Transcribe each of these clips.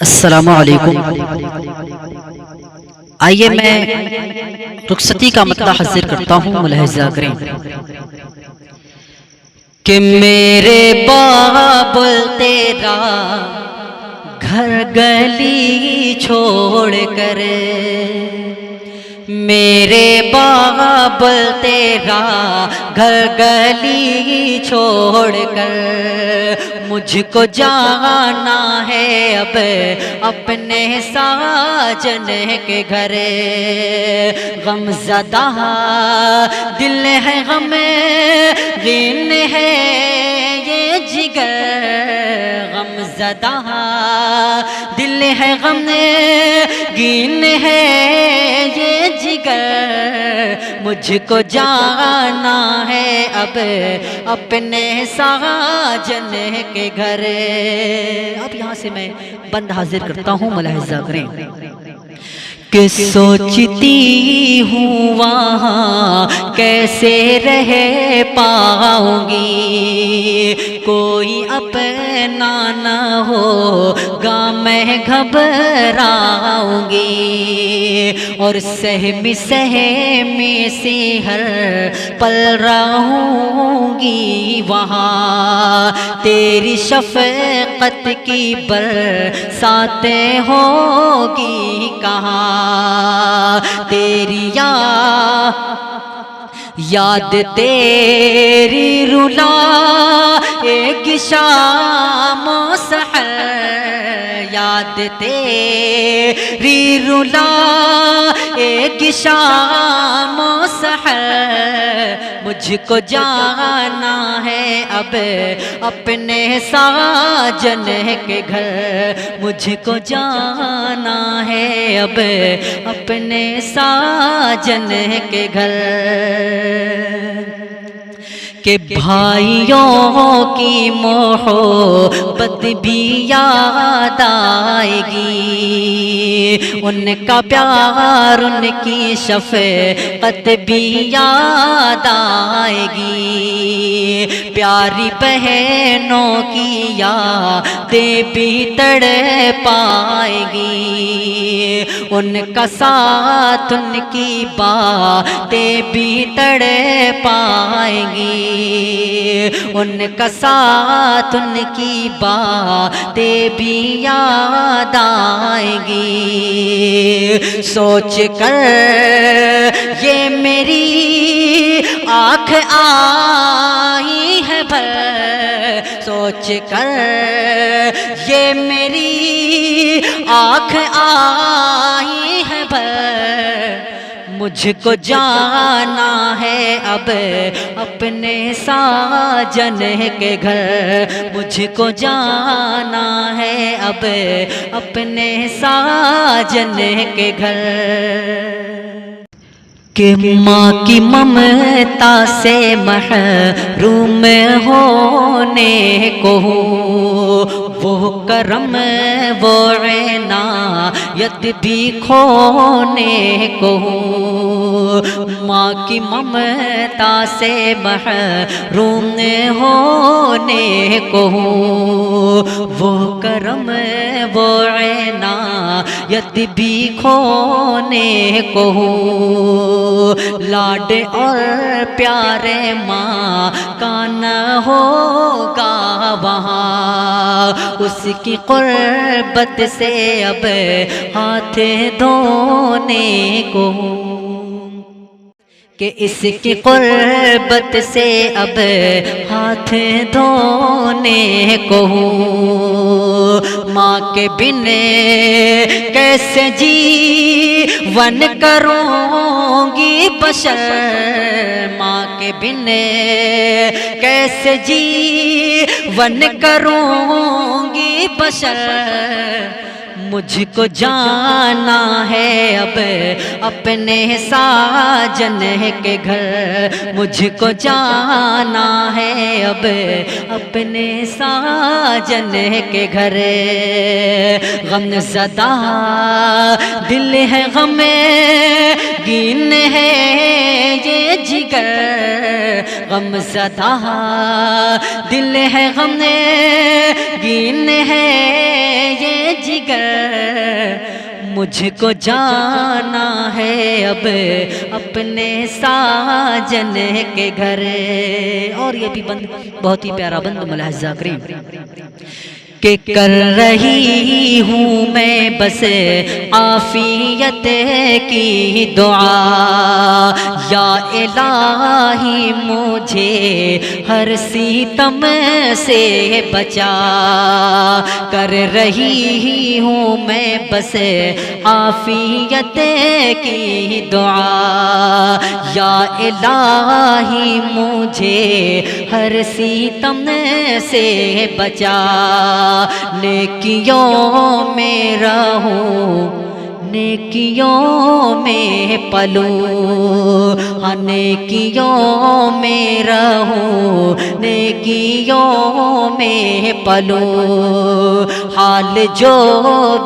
السلام علیکم۔ آئیے میں رخصتی کا مطلب حاضر کرتا ہوں، ملاحظہ کریں کہ میرے بابل تیرا گھر گلی چھوڑ کر، میرے بابل تیرا گھر گلی چھوڑ کر مجھ کو جانا ہے اب اپنے ساجن کے گھر۔ غم زدہ دل ہے، غم غین ہے یہ جگر، غم زدہ دل ہے، غم غین ہے یہ جگر، مجھ کو جانا ہے اب اپنے ساجن کے گھر۔ اب یہاں سے میں بند حاضر کرتا ہوں، ملاحظہ کریں کہ سوچتی ہوں وہاں کیسے رہ پاؤں گی، کوئی اپنا نہ ہوگا میں گھبراؤں گی، اور سہمی سہمی سی ہر پل رہوں گی وہاں، تیری شفقت کی برساتیں ہوگی کہاں، تیری یاد تیری رلا ایک شام و سحر، یاد تیری رلا ایک شام و سحر، مجھ کو جانا ہے اب اپنے ساجن کے گھر، مجھ کو جانا ہے اب اپنے ساجن کے گھر، کہ بھائیوں کی محبت بھی یاد آئے گی، ان کا پیار ان کی شفقت بھی یاد آئے گی، پیاری بہنوں کی یادیں بھی تڑ پائے گی، ان کا ساتھ ان کی باتیں بھی تڑ پائیں گی، ان کا ساتھ ان کی باتیں بھی یاد آئیں گی، سوچ کر یہ میری آنکھ آئی ہے بھر، سوچ کر یہ میری آنکھ آئی ہے بھر، مجھ کو جانا ہے اب اپنے ساجن کے گھر، مجھ کو جانا ہے اب اپنے ساجن کے گھر، کہ ماں کی ممتا سے محروم ہونے کو وہ کرم وہ عنایت بھی کھونے کو، ماں کی ممتا سے محروم ہونے کو وہ کرم وہ عنایت بھی کھونے کو، لاڈ اور پیارے ماں کا نہ ہوگا وہاں، اس کی قربت سے اب ہاتھ دھونے کو، کہ اس کی قربت سے اب ہاتھ دھونے کو، ماں کے بن کیسے جیون کروں گی بشر، ماں کے بن کیسے جیون کروں گی بشر، مجھ کو جانا ہے اب اپنے ساجن کے گھر، مجھ کو جانا ہے اب اپنے ساجن کے گھر، غم زدہ دل ہے، غم غین ہے یہ جگر، غم زدہ دل ہے، غم غین ہے یہ جگر، جگر مجھ کو جانا ہے اب اپنے ساجن کے گھر. اور یہ بھی بند بہت ہی پیارا بند ملاحظہ کریں کہ کر رہی ہوں میں بس عافیت کی دعا. یا الہی مجھے ہر ستم سے بچا. کر رہی ہوں میں بس عافیت کی دعا. یا الہی مجھے ہر ستم سے بچا. نیکیوں میں رہوں نیکیوں میں پلوں. ہاں نیکیوں میں رہوں نیکیوں میں پلوں. حال جو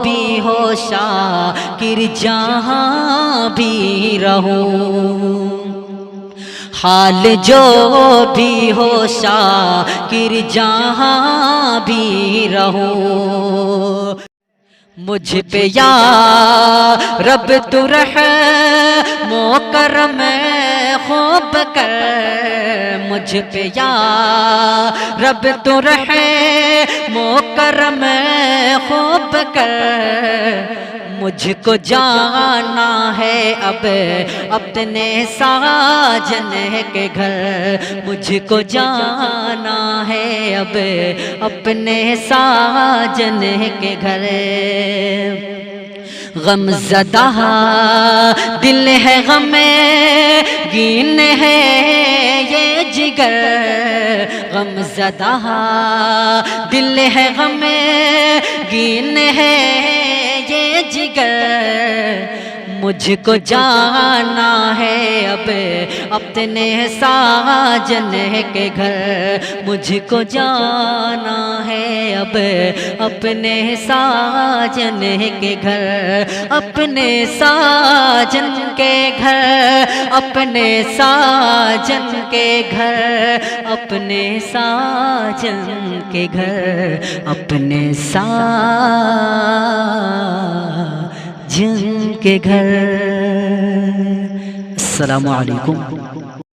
بھی ہو شاکر جہاں بھی رہوں. حال جو بھی ہو شاکر جہاں بھی رہوں. مجھ پہ یا رب تو رحم و کرم خوب کر. مجھ پہ یا رب تو رحم و کرم خوب کر. مجھ کو جانا ہے اب اپنے ساجن کے گھر. مجھ کو جانا ہے اب اپنے ساجن کے گھر. غم زدہ دل ہے غم گین ہے یہ جگر. غم زدہ دل ہے غم گین ہے یہ جگر. مجھ کو جانا ہے اب اپنے ساجن کے گھر. مجھ کو جانا ہے اب اپنے ساجن کے گھر. اپنے ساجن کے گھر اپنے ساجن کے گھر اپنے ساجن کے گھر اپنے جن کے گھر. السلام علیکم.